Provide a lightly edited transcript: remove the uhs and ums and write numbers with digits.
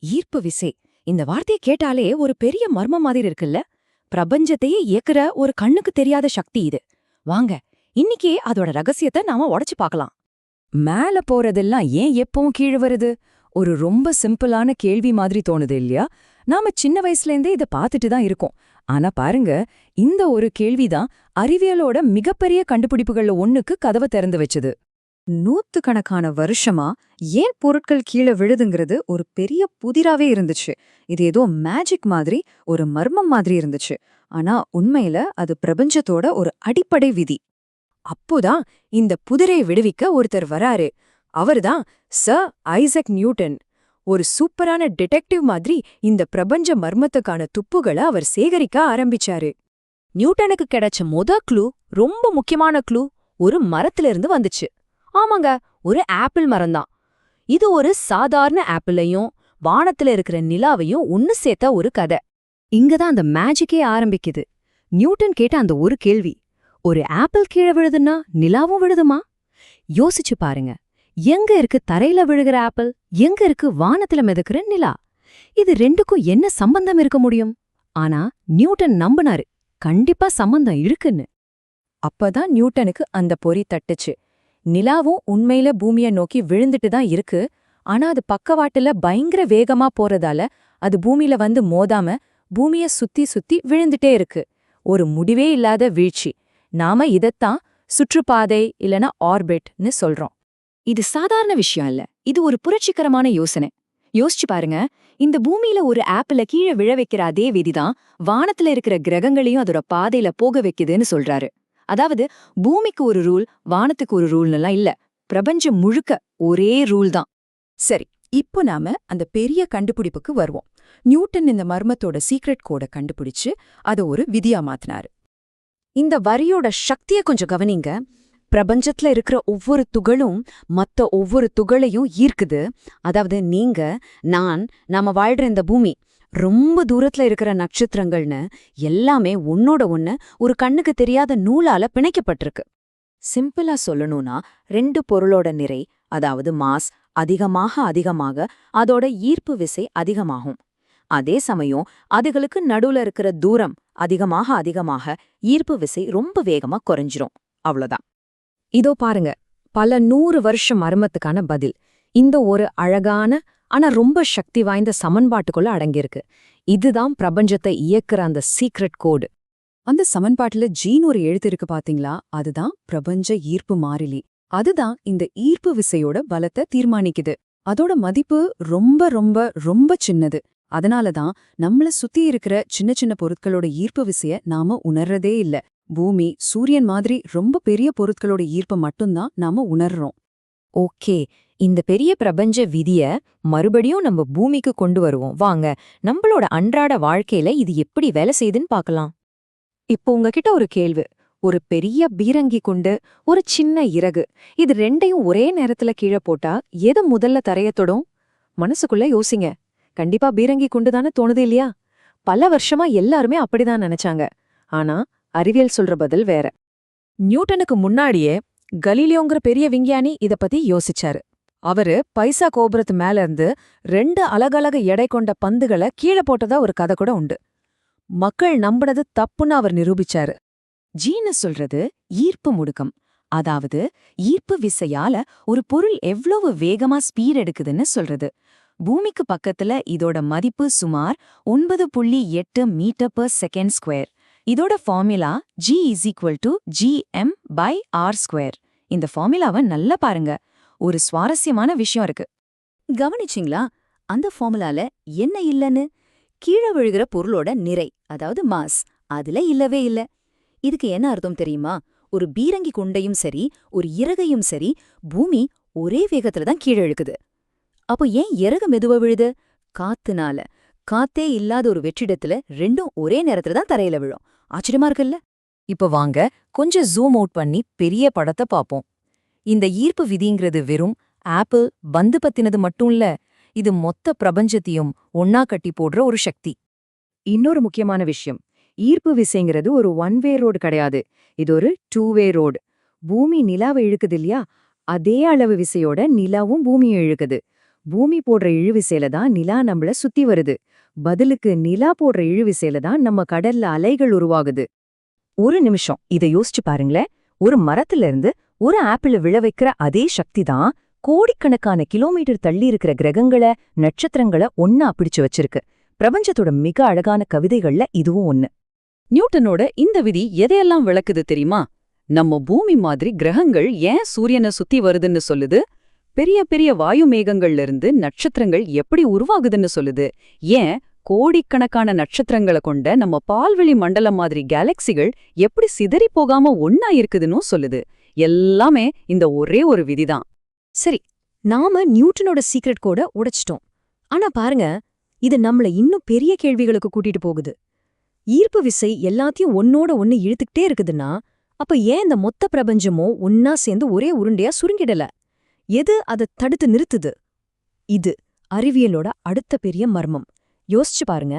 ஈர்ப்பு விசை. இந்த வார்த்தையை கேட்டாலே ஒரு பெரிய மர்மம் மாதிரி இருக்குல்ல. பிரபஞ்சத்தையே இயக்குற ஒரு கண்ணுக்கு தெரியாத சக்தி இது. வாங்க, இன்னிக்கே அதோட ரகசியத்தை நாம உடைச்சு பார்க்கலாம். மேல போறதெல்லாம் ஏன் எப்பவும் கீழே வருது? ஒரு ரொம்ப சிம்பிளான கேள்வி மாதிரி தோணுது இல்லையா? நாம சின்ன வயசுலேருந்தே இதை பார்த்துட்டு தான் இருக்கோம். ஆனா பாருங்க, இந்த ஒரு கேள்விதான் அறிவியலோட மிகப்பெரிய கண்டுபிடிப்புகள்ல ஒண்ணுக்கு கதவை திறந்து வச்சது. நூத்துக்கணக்கான வருஷமா ஏன் பொருட்கள் கீழே விழுதுங்கிறது ஒரு பெரிய புதிராவே இருந்துச்சு. இது ஏதோ மேஜிக் மாதிரி, ஒரு மர்மம் மாதிரி இருந்துச்சு. ஆனா உண்மையில அது பிரபஞ்சத்தோட ஒரு அடிப்படை விதி. அப்போதான் இந்த புதிரை விடுவிக்க ஒருத்தர் வராரு. அவர்தான் சர் ஐசக் நியூட்டன். ஒரு சூப்பரான டிடெக்டிவ் மாதிரி இந்த பிரபஞ்ச மர்மத்துக்கான துப்புகளை அவர் சேகரிக்க ஆரம்பிச்சாரு. நியூட்டனுக்கு கிடைச்ச க்ளூ, ரொம்ப முக்கியமான க்ளூ, ஒரு மரத்துல இருந்து வந்துச்சு. ஆமாங்க, ஒரு ஆப்பிள் மரம்தான். இது ஒரு சாதாரண ஆப்பிளையும் வானத்துல இருக்கிற நிலாவையும் ஒன்னு சேர்த்த ஒரு கதை. இங்கதான் அந்த மேஜிக்கே ஆரம்பிக்குது. நியூட்டன் கேட்ட அந்த ஒரு கேள்வி, ஒரு ஆப்பிள் கீழே விழுதுன்னா நிலாவும் விழுதுமா? யோசிச்சு பாருங்க. எங்க இருக்கு தரையில விழுகிற ஆப்பிள், எங்க இருக்கு வானத்துல மிதக்கிற நிலா? இது ரெண்டுக்கும் என்ன சம்பந்தம் இருக்க முடியும்? ஆனா நியூட்டன் நம்பினாரு, கண்டிப்பா சம்பந்தம் இருக்குன்னு. அப்பதான் நியூட்டனுக்கு அந்த பொறி தட்டுச்சு. நிலாவும் உண்மையில பூமிய நோக்கி விழுந்துட்டு தான் இருக்கு. ஆனா அது பக்கவாட்டுல பயங்கர வேகமா போறதால அது பூமியில வந்து மோதாம பூமிய சுத்தி சுத்தி விழுந்துட்டே இருக்கு. ஒரு முடிவே இல்லாத வீழ்ச்சி. நாம இதத்தான் சுற்றுப்பாதை இல்லனா ஆர்பிட்னு சொல்றோம். இது சாதாரண விஷயம் இல்ல, இது ஒரு புரட்சிகரமான யோசனை. யோசிச்சு பாருங்க, இந்த பூமியில ஒரு ஆப்பிள கீழே விழ வைக்கிற அதே விதிதான் வானத்துல இருக்கிற கிரகங்களையும் அதோட பாதையில போக வைக்குதுன்னு சொல்றாரு. அதாவது பூமிக்கு ஒரு ரூல், வானத்துக்கு ஒரு ரூல்னெல்லாம் இல்ல, பிரபஞ்சம் முழுக்க ஒரே ரூல் தான். சரி, இப்போ நாம அந்த பெரிய கண்டுபிடிப்புக்கு வருவோம். நியூட்டன் இந்த மர்மத்தோட சீக்ரெட் கோட கண்டுபிடிச்சு அதை ஒரு விதியா மாத்தினாரு. இந்த வரியோட சக்தியை கொஞ்சம் கவனிங்க. பிரபஞ்சத்துல இருக்கிற ஒவ்வொரு துகளும் மத்த ஒவ்வொரு துகளையும் ஈர்க்குது. அதாவது நீங்க, நான், நாம வாழ்ற இந்த பூமி, ரொம்ப தூரத்துல இருக்கிற நட்சத்திரங்கள்னு எல்லாமே ஒன்னோட ஒன்னு ஒரு கண்ணுக்கு தெரியாத நூலால பிணைக்கப்பட்டிருக்கு. சிம்பிளா சொல்லணும்னா, ரெண்டு பொருளோட நிறை, அதாவது மாஸ் அதிகமாக அதோட ஈர்ப்பு விசை அதிகமாகும். அதே சமயம் அதுகளுக்கு நடுவுல இருக்கிற தூரம் அதிகமாக ஈர்ப்பு விசை ரொம்ப வேகமா குறைஞ்சிரும். அவ்வளோதான். இதோ பாருங்க, பல 100 வருஷம் மர்மத்துக்கான பதில் இந்த ஒரு அழகான ஆனா ரொம்ப சக்தி வாய்ந்த சமன்பாட்டுக்குள்ள அடங்கியிருக்கு. இதுதான் பிரபஞ்சத்தை இயக்குற அந்த சீக்ரெட் கோடு. அந்த சமன்பாட்டுல ஜீன் ஒரு எழுத்து இருக்கு பாத்தீங்களா? அதுதான் பிரபஞ்ச ஈர்ப்பு மாறிலி. அதுதான் இந்த ஈர்ப்பு விசையோட பலத்தை தீர்மானிக்குது. அதோட மதிப்பு ரொம்ப ரொம்ப ரொம்ப சின்னது. அதனாலதான் நம்மள சுத்தி இருக்கிற சின்ன சின்ன பொருட்களோட ஈர்ப்பு விசைய நாம உணர்றதே இல்ல. பூமி, சூரியன் மாதிரி ரொம்ப பெரிய பொருட்களோட ஈர்ப்பை மட்டும்தான் நாம உணர்றோம். ஓகே, இந்த பெரிய பிரபஞ்ச விதிய மறுபடியும் நம்ம பூமிக்கு கொண்டு வருவோம். வாங்க, நம்மளோட அன்றாட வாழ்க்கையில இது எப்படி வேலை செய்யுதுன்னு பார்க்கலாம். இப்போ உங்ககிட்ட ஒரு கேள்வி. ஒரு பெரிய பீரங்கி குண்டு, ஒரு சின்ன இறகு, இது ரெண்டையும் ஒரே நேரத்துல கீழே போட்டா எது முதல்ல தரைய தொடும்? மனசுக்குள்ள யோசிங்க. கண்டிப்பா பீரங்கி குண்டு தானே தோணுது இல்லையா? பல வருஷமா எல்லாருமே அப்படிதான் நினைச்சாங்க. ஆனா அறிவியல் சொல்ற பதில் வேற. நியூட்டனுக்கு முன்னாடியே கலீலியோங்கிற பெரிய விஞ்ஞானி இத பத்தி யோசிச்சாரு. அவரு பைசா கோபுரத்து மேல இருந்து 2 அலகலக எடை கொண்ட பந்துகளை கீழே போட்டதா ஒரு கதை கூட உண்டு. மக்கள் நம்பினது தப்புன்னு அவர் நிரூபிச்சாரு. ஜீனு சொல்றது ஈர்ப்பு முடுக்கம். அதாவது ஈர்ப்பு விசையால ஒரு பொருள் எவ்வளவு வேகமா ஸ்பீட் எடுக்குதுன்னு சொல்றது. பூமிக்கு பக்கத்துல இதோட மதிப்பு சுமார் 9.8 மீட்டர் per செகண்ட் ஸ்கொயர். இதோட ஃபார்முலா G = gm/r². இந்த ஃபார்முலாவை நல்லா பாருங்க. ஒரு சுவாரஸ்யமான விஷயம் இருக்கு. கவனிச்சிங்களா? அந்த ஃபார்முலால என்ன இல்லன்னு? கீழே விழுகிற பொருளோட நிறை, அதாவது மாஸ், அதுல இல்லவே இல்ல. இதுக்கு என்ன அர்த்தம் தெரியுமா? ஒரு பீரங்கி குண்டையும் சரி, ஒரு இறகையும் சரி, பூமி ஒரே வேகத்துல தான் கீழே இழுக்குது. அப்போ ஏன் இறகு மெதுவா விழுது? காத்துனால. காத்தே இல்லாத ஒரு வெற்றிடத்துல ரெண்டும் ஒரே நேரத்துல தான் தரையில விழும். ஆச்சரியமா இருக்குல்ல? இப்ப வாங்க கொஞ்சம் ஜூம் அவுட் பண்ணி பெரிய படத்தை பார்ப்போம். இந்த ஈர்ப்பு விதிங்கிறது வெறும் ஆப்பிள், பந்து பத்தினது மட்டும் இல்ல, இது மொத்த பிரபஞ்சத்தையும் ஒன்னா கட்டி போடுற ஒரு சக்தி. இன்னொரு முக்கியமான விஷயம், ஈர்ப்பு விசைங்கிறது ஒரு 1 வே ரோடு கிடையாது. இது ஒரு 2 வே ரோடு. பூமி நிலாவை இழுக்குது இல்லையா? அதே அளவு விசையோட நிலாவும் பூமியை இழுக்குது. பூமி போடுற இழுவிசையில தான் நிலா நம்மள சுத்தி வருது. பதிலுக்கு நிலா போடுற இழுவிசையில தான் நம்ம கடல்ல அலைகள் உருவாகுது. ஒரு நிமிஷம் இதை யோசிச்சு பாருங்களேன். ஒரு மரத்துல இருந்து ஒரு ஆப்பிள விழ வைக்கிற அதே சக்தி தான் கோடிக்கணக்கான கிலோமீட்டர் தள்ளி இருக்கிற கிரகங்களை, நட்சத்திரங்களை ஒன்னா பிடிச்சு வச்சிருக்கு. பிரபஞ்சத்தோட மிக அழகான கவிதைகள்ல இதுவும் ஒண்ணு. நியூட்டனோட இந்த விதி எதையெல்லாம் விளக்குது தெரியுமா? நம்ம பூமி மாதிரி கிரகங்கள் ஏன் சூரியனை சுத்தி வருதுன்னு சொல்லுது. பெரிய பெரிய வாயு மேகங்கள்ல இருந்து நட்சத்திரங்கள் எப்படி உருவாகுதுன்னு சொல்லுது. ஏன் கோடிக்கணக்கான நட்சத்திரங்களை கொண்ட நம்ம பால்வெளி மண்டலம் மாதிரி கேலக்சிகள் எப்படி சிதறி போகாம ஒன்னா இருக்குதுன்னு சொல்லுது. எல்லாமே இந்த ஒரே ஒரு விதிதான். சரி, நாம நியூட்டனோட சீக்ரெட் கோட உடைச்சிட்டோம். ஆனா பாருங்க, இது நம்மள இன்னும் பெரிய கேள்விகளுக்கு கூட்டிட்டு போகுது. ஈர்ப்பு விசை எல்லாத்தையும் ஒன்னோட ஒன்னு இழுத்துக்கிட்டே இருக்குதுன்னா, அப்ப ஏன் இந்த மொத்த பிரபஞ்சமும் ஒன்னா சேர்ந்து ஒரே உருண்டையா சுருங்கிடல? எது அதை தடுத்து நிறுத்துது? இது அறிவியலோட அடுத்த பெரிய மர்மம். யோசிச்சு பாருங்க.